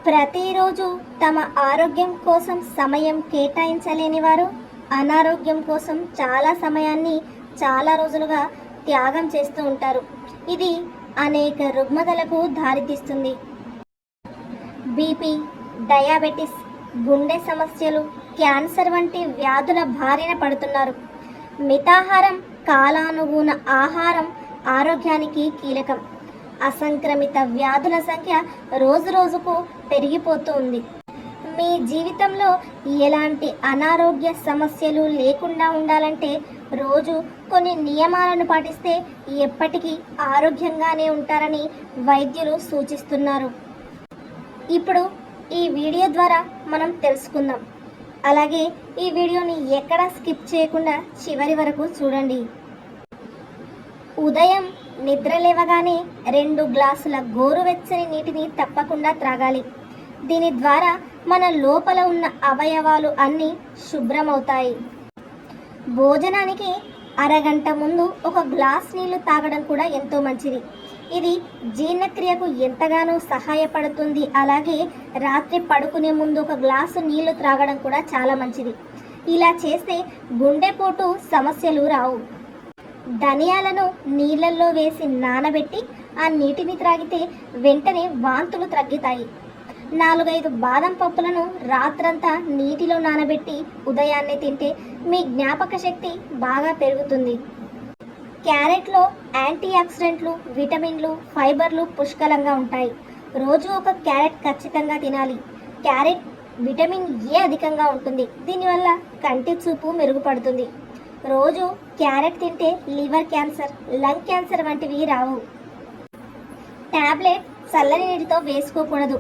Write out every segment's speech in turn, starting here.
ప్రతిరోజు తమ ఆరోగ్యం కోసం సమయం కేటాయించలేని వారు అనారోగ్యం కోసం చాలా సమయాన్ని చాలా రోజులుగా త్యాగం చేస్తూ ఉంటారు. ఇది అనేక రుగ్మతలకు దారితీస్తుంది. బీపీ, డయాబెటిస్, గుండె సమస్యలు, క్యాన్సర్ వంటి వ్యాధుల బారిన పడుతున్నారు. మితాహారం, కాలానుగుణ ఆహారం ఆరోగ్యానికి కీలకం. అసంక్రమిత వ్యాధుల సంఖ్య రోజురోజుకు పెరిగిపోతూ ఉంది. మీ జీవితంలో ఎలాంటి అనారోగ్య సమస్యలు లేకుండా ఉండాలంటే రోజు కొన్ని నియమాలను పాటిస్తే ఎప్పటికీ ఆరోగ్యంగానే ఉంటారని వైద్యులు సూచిస్తున్నారు. ఇప్పుడు ఈ వీడియో ద్వారా మనం తెలుసుకుందాం. అలాగే ఈ వీడియోని ఎక్కడా స్కిప్ చేయకుండా చివరి వరకు చూడండి. ఉదయం నిద్ర లేవగానే 2 గ్లాసుల గోరువెచ్చని నీటిని తప్పకుండా త్రాగాలి. దీని ద్వారా మన లోపల ఉన్న అవయవాలు అన్నీ శుభ్రమవుతాయి. భోజనానికి అరగంట ముందు 1 గ్లాస్ నీళ్లు తాగడం కూడా ఎంతో మంచిది. ఇది జీర్ణక్రియకు ఎంతగానో సహాయపడుతుంది. అలాగే రాత్రి పడుకునే ముందు 1 గ్లాసు నీళ్లు త్రాగడం కూడా చాలా మంచిది. ఇలా చేస్తే గుండెపోటు సమస్యలు రావు. ధనియాలను నీళ్ళల్లో వేసి నానబెట్టి ఆ నీటిని త్రాగితే వెంటనే వాంతులు తగ్గుతాయి. 4-5 బాదం పప్పులను రాత్రంతా నీటిలో నానబెట్టి ఉదయాన్నే తింటే మీ జ్ఞాపక శక్తి బాగా పెరుగుతుంది. క్యారెట్లో యాంటీ ఆక్సిడెంట్లు, విటమిన్లు, ఫైబర్లు పుష్కలంగా ఉంటాయి. రోజు 1 క్యారెట్ ఖచ్చితంగా తినాలి. క్యారెట్ విటమిన్ ఏ అధికంగా ఉంటుంది. దీనివల్ల కంటి చూపు మెరుగుపడుతుంది. రోజు క్యారెట్ తింటే లివర్ క్యాన్సర్, లంగ్ క్యాన్సర్ వంటివి రావు. టాబ్లెట్ చల్లని నీటితో వేసుకోకూడదు.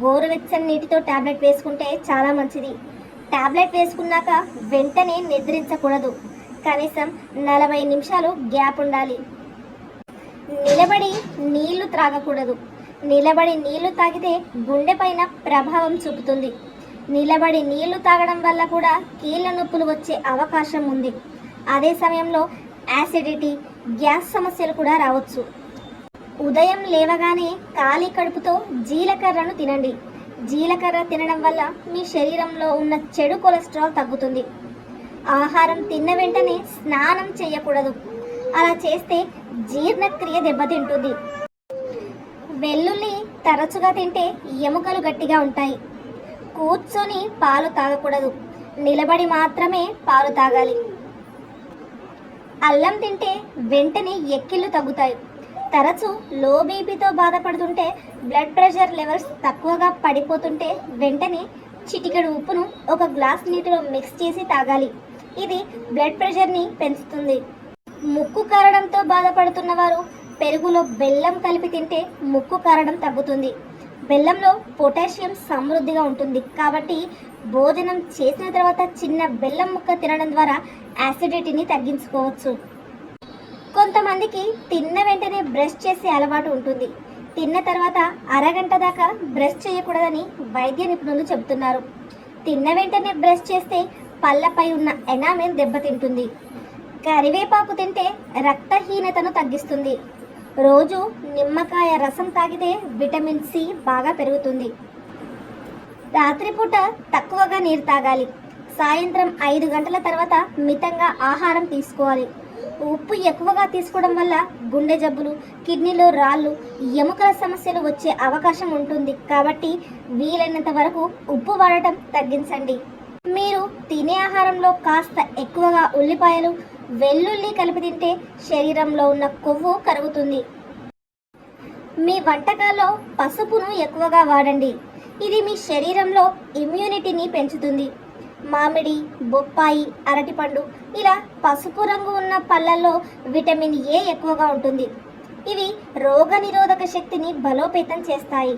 గోరువెచ్చని నీటితో టాబ్లెట్ వేసుకుంటే చాలా మంచిది. టాబ్లెట్ వేసుకున్నాక వెంటనే నిద్రించకూడదు. కనీసం 40 నిమిషాలు గ్యాప్ ఉండాలి. నిలబడి నీళ్లు త్రాగకూడదు. నిలబడి నీళ్లు తాగితే గుండె పైన ప్రభావం చూపుతుంది. నిలబడి నీళ్లు తాగడం వల్ల కూడా కీళ్ళ నొప్పులు వచ్చే అవకాశం ఉంది. అదే సమయంలో యాసిడిటీ, గ్యాస్ సమస్యలు కూడా రావచ్చు. ఉదయం లేవగానే ఖాళీ కడుపుతో జీలకర్రను తినండి. జీలకర్ర తినడం వల్ల మీ శరీరంలో ఉన్న చెడు కొలెస్ట్రాల్ తగ్గుతుంది. ఆహారం తిన్న వెంటనే స్నానం చేయకూడదు. అలా చేస్తే జీర్ణక్రియ దెబ్బతింటుంది. వెల్లుల్లి తరచుగా తింటే ఎముకలు గట్టిగా ఉంటాయి. కూర్చొని పాలు తాగకూడదు. నిలబడి మాత్రమే పాలు తాగాలి. అల్లం తింటే వెంటనే ఎక్కిళ్ళు తగ్గుతాయి. తరచూ లో బీపీతో బాధపడుతుంటే, బ్లడ్ ప్రెషర్ లెవెల్స్ తక్కువగా పడిపోతుంటే వెంటనే చిటికెడు ఉప్పును 1 గ్లాస్ నీటిలో మిక్స్ చేసి తాగాలి. ఇది బ్లడ్ ప్రెషర్ని పెంచుతుంది. ముక్కు కారడంతో బాధపడుతున్న వారు పెరుగులో బెల్లం కలిపి తింటే ముక్కు కారడం తగ్గుతుంది. బెల్లంలో పొటాషియం సమృద్ధిగా ఉంటుంది. కాబట్టి భోజనం చేసిన తర్వాత చిన్న బెల్లం ముక్క తినడం ద్వారా యాసిడిటీని తగ్గించుకోవచ్చు. కొంతమందికి తిన్న వెంటనే బ్రష్ చేసే అలవాటు ఉంటుంది. తిన్న తర్వాత అరగంట దాకా బ్రష్ చేయకూడదని వైద్య నిపుణులు చెబుతున్నారు. తిన్న వెంటనే బ్రష్ చేస్తే పళ్ళపై ఉన్న ఎనామెల్ దెబ్బతింటుంది. కరివేపాకు తింటే రక్తహీనతను తగ్గిస్తుంది. రోజు నిమ్మకాయ రసం తాగితే విటమిన్ సి బాగా పెరుగుతుంది. రాత్రిపూట తక్కువగా నీరు తాగాలి. సాయంత్రం 5 గంటల తర్వాత మితంగా ఆహారం తీసుకోవాలి. ఉప్పు ఎక్కువగా తీసుకోవడం వల్ల గుండె జబ్బులు, కిడ్నీలో రాళ్ళు, ఎముకల సమస్యలు వచ్చే అవకాశం ఉంటుంది. కాబట్టి వీలైనంత వరకు ఉప్పు వాడటం తగ్గించండి. మీరు తినే ఆహారంలో కాస్త ఎక్కువగా ఉల్లిపాయలు, వెల్లుల్లి కలిపి తింటే శరీరంలో ఉన్న కొవ్వు కరుగుతుంది. మీ వంటకాల్లో పసుపును ఎక్కువగా వాడండి. ఇది మీ శరీరంలో ఇమ్యూనిటీని పెంచుతుంది. మామిడి, బొప్పాయి, అరటిపండు ఇలా పసుపు రంగు ఉన్న పళ్ళల్లో విటమిన్ ఏ ఎక్కువగా ఉంటుంది. ఇవి రోగనిరోధక శక్తిని బలోపేతం చేస్తాయి.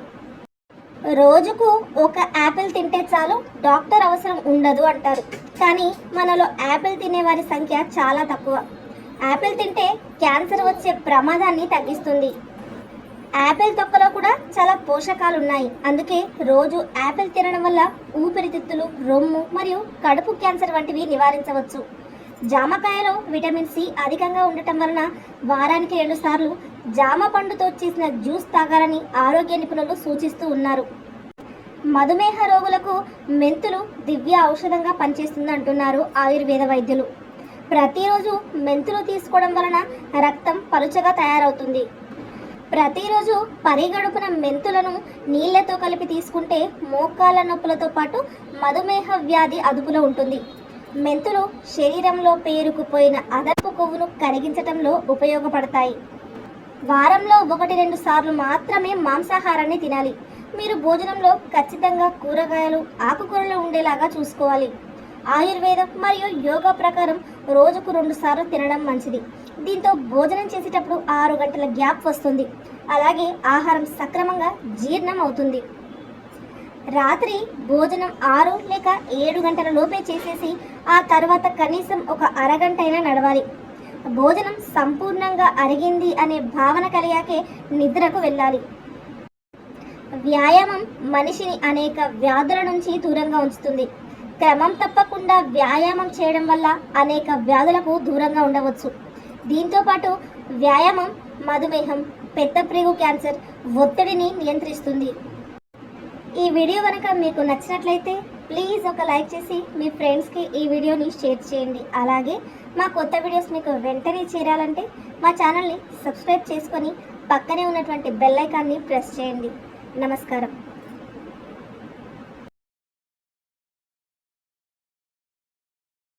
రోజుకు 1 యాపిల్ తింటే చాలు, డాక్టర్ అవసరం ఉండదు అంటారు. కానీ మనలో యాపిల్ తినేవారి సంఖ్య చాలా తక్కువ. యాపిల్ తింటే క్యాన్సర్ వచ్చే ప్రమాదాన్ని తగ్గిస్తుంది. యాపిల్ తొక్కలో కూడా చాలా పోషకాలు ఉన్నాయి. అందుకే రోజు యాపిల్ తినడం వల్ల ఊపిరితిత్తులు, రొమ్ము మరియు కడుపు క్యాన్సర్ వంటివి నివారించవచ్చు. జామకాయలో విటమిన్ సి అధికంగా ఉండటం వలన వారానికి 2 సార్లు జామ పండుతో చేసిన జ్యూస్ తాగాలని ఆరోగ్య నిపుణులు సూచిస్తూ ఉన్నారు. మధుమేహ రోగులకు మెంతులు దివ్య ఔషధంగా పనిచేస్తుంది అంటున్నారు ఆయుర్వేద వైద్యులు. ప్రతిరోజు మెంతులు తీసుకోవడం వలన రక్తం పలుచగా తయారవుతుంది. ప్రతిరోజు పరిగడుపున మెంతులను నీళ్లతో కలిపి తీసుకుంటే మోకాళ్ళ నొప్పులతో పాటు మధుమేహ వ్యాధి అదుపులో ఉంటుంది. మెంతులు శరీరంలో పేరుకుపోయిన అదనపు కొవ్వును కరిగించడంలో ఉపయోగపడతాయి. వారంలో 1-2 సార్లు మాత్రమే మాంసాహారాన్ని తినాలి. మీరు భోజనంలో ఖచ్చితంగా కూరగాయలు, ఆకుకూరలు ఉండేలాగా చూసుకోవాలి. ఆయుర్వేదం మరియు యోగా ప్రకారం రోజుకు 2 సార్లు తినడం మంచిది. దీంతో భోజనం చేసేటప్పుడు 6 గంటల గ్యాప్ వస్తుంది. అలాగే ఆహారం సక్రమంగా జీర్ణం అవుతుంది. రాత్రి భోజనం 6 లేక 7 గంటల లోపే చేసేసి ఆ తర్వాత కనీసం ఒక అరగంట అయినా నడవాలి. భోజనం సంపూర్ణంగా అరిగింది అనే భావన కలిగాకే నిద్రకు వెళ్ళాలి. వ్యాయామం మనిషిని అనేక వ్యాధుల నుంచి దూరంగా ఉంచుతుంది. క్రమం తప్పకుండా వ్యాయామం చేయడం వల్ల అనేక వ్యాధులకు దూరంగా ఉండవచ్చు. దీంతోపాటు వ్యాయామం మధుమేహం, పెద్దప్రేగు క్యాన్సర్, ఒత్తిడిని నియంత్రిస్తుంది. ఈ వీడియో కనుక మీకు నచ్చినట్లయితే ప్లీజ్ ఒక లైక్ చేసి మీ ఫ్రెండ్స్కి ఈ వీడియోని షేర్ చేయండి. అలాగే మా కొత్త వీడియోస్ మీకు వెంటనే చేరాలంటే మా ఛానల్ని సబ్స్క్రైబ్ చేసుకొని పక్కనే ఉన్నటువంటి బెల్ ఐకాన్ని ప్రెస్ చేయండి. నమస్కారం.